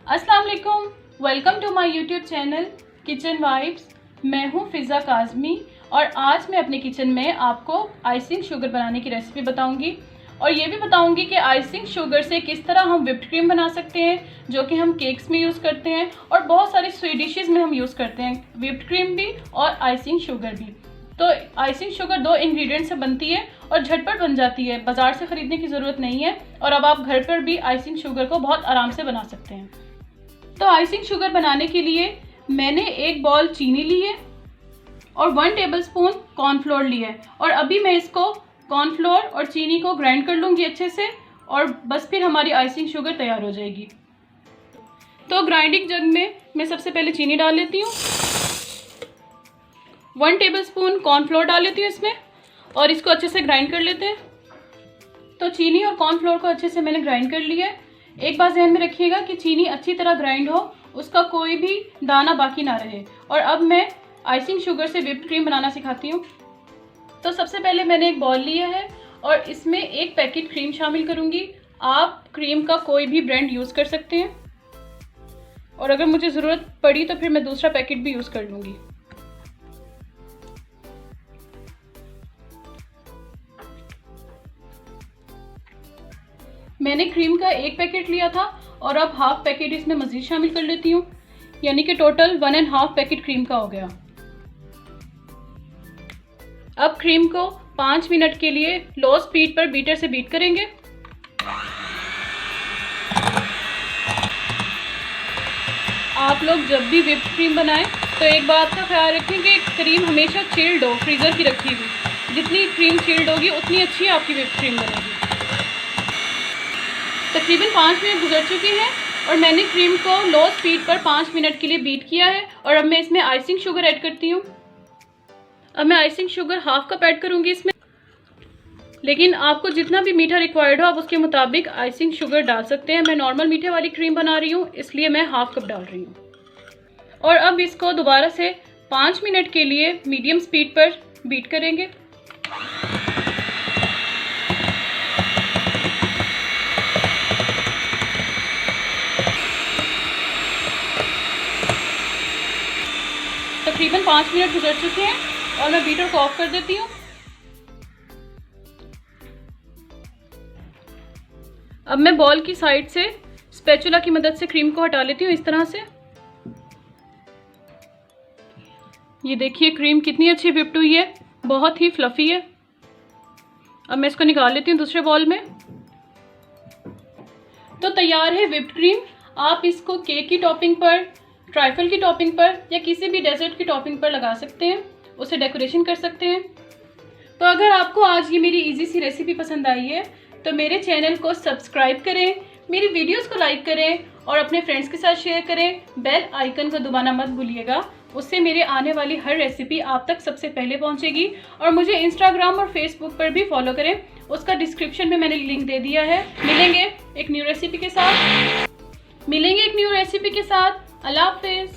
अस्सलाम वालेकुम, welcome to my YouTube channel kitchen vibes. मैं हूं फ़िज़ा काज़मी और आज मैं अपने किचन में आपको आइसिंग शुगर बनाने की रेसिपी बताऊंगी और ये भी बताऊंगी कि आइसिंग शुगर से किस तरह हम व्हिप्ड क्रीम बना सकते हैं, जो कि हम केक्स में यूज़ करते हैं और बहुत सारी स्वीट डिशेज़ में हम यूज़ करते हैं, व्हिप्ड क्रीम भी और आइसिंग शुगर भी। तो आइसिंग शुगर 2 इंग्रेडिएंट से बनती है और झटपट बन जाती है, बाज़ार से ख़रीदने की ज़रूरत नहीं है और अब आप घर पर भी आइसिंग शुगर को बहुत आराम से बना सकते हैं। तो आइसिंग शुगर बनाने के लिए मैंने 1 बॉल चीनी ली है और 1 टेबलस्पून कॉर्नफ्लोर लिया है और अभी मैं इसको कॉर्नफ्लोर और चीनी को ग्राइंड कर लूँगी अच्छे से और बस फिर हमारी आइसिंग शुगर तैयार हो जाएगी। तो ग्राइंडिंग जग में मैं सबसे पहले चीनी डाल लेती हूँ, 1 टेबलस्पून कॉर्नफ्लोर डाल लेती हूँ इसमें और इसको अच्छे से ग्राइंड कर लेते हैं। तो चीनी और कॉर्नफ्लोर को अच्छे से मैंने ग्राइंड कर लिया है। एक बात ध्यान में रखिएगा कि चीनी अच्छी तरह ग्राइंड हो, उसका कोई भी दाना बाकी ना रहे। और अब मैं आइसिंग शुगर से व्हिप्ड क्रीम बनाना सिखाती हूँ। तो सबसे पहले मैंने एक बॉल लिया है और इसमें 1 पैकेट क्रीम शामिल करूँगी। आप क्रीम का कोई भी ब्रांड यूज़ कर सकते हैं और अगर मुझे ज़रूरत पड़ी तो फिर मैं दूसरा पैकेट भी यूज़ कर लूँगी। मैंने क्रीम का 1 पैकेट लिया था और अब हाफ पैकेट इसमें मज़ीद शामिल कर लेती हूँ, यानी कि टोटल 1.5 पैकेट क्रीम का हो गया। अब क्रीम को 5 मिनट के लिए लो स्पीड पर बीटर से बीट करेंगे। आप लोग जब भी व्हिप्ड क्रीम बनाएं तो एक बात का ख्याल रखें कि क्रीम हमेशा चिल्ड हो, फ्रीज़र की रखी हुई। जितनी क्रीम चिल्ड होगी उतनी अच्छी आपकी व्हिप्ड क्रीम बनेगी। तकरीबन 5 मिनट गुजर चुके हैं और मैंने क्रीम को लो स्पीड पर 5 मिनट के लिए बीट किया है और अब मैं इसमें आइसिंग शुगर ऐड करती हूँ। अब मैं icing sugar half cup add करूँगी इसमें, लेकिन आपको जितना भी मीठा रिक्वायर्ड हो आप उसके मुताबिक आइसिंग शुगर डाल सकते हैं। मैं नॉर्मल मीठे वाली क्रीम बना रही हूँ इसलिए मैं हाफ कप डाल रही हूँ। और अब इसको दोबारा से 5 मिनट के लिए मीडियम स्पीड पर बीट करेंगे। तकरीबन 5 मिनट गुजर चुके हैं और मैं बीटर को ऑफ कर देती हूँ। अब मैं बॉल की साइड से स्पैचुला की मदद से क्रीम को हटा लेती हूँ इस तरह से। ये देखिए क्रीम कितनी अच्छी व्हिप्ड हुई है, बहुत ही फ्लफी है। अब मैं इसको निकाल लेती हूँ दूसरे बॉल में। तो तैयार है व्हिप्ड क्रीम। आप इसको केक की टॉपिंग पर, ट्राइफल की टॉपिंग पर या किसी भी डेजर्ट की टॉपिंग पर लगा सकते हैं, उसे डेकोरेशन कर सकते हैं। तो अगर आपको आज ये मेरी इजी सी रेसिपी पसंद आई है तो मेरे चैनल को सब्सक्राइब करें, मेरी वीडियोस को लाइक करें और अपने फ्रेंड्स के साथ शेयर करें। बेल आइकन को दबाना मत भूलिएगा, उससे मेरे आने वाली हर रेसिपी आप तक सबसे पहले पहुंचेगी। और मुझे इंस्टाग्राम और फेसबुक पर भी फॉलो करें, उसका डिस्क्रिप्शन में मैंने लिंक दे दिया है। मिलेंगे एक न्यू रेसिपी के साथ। अल्लाह हाफिज़।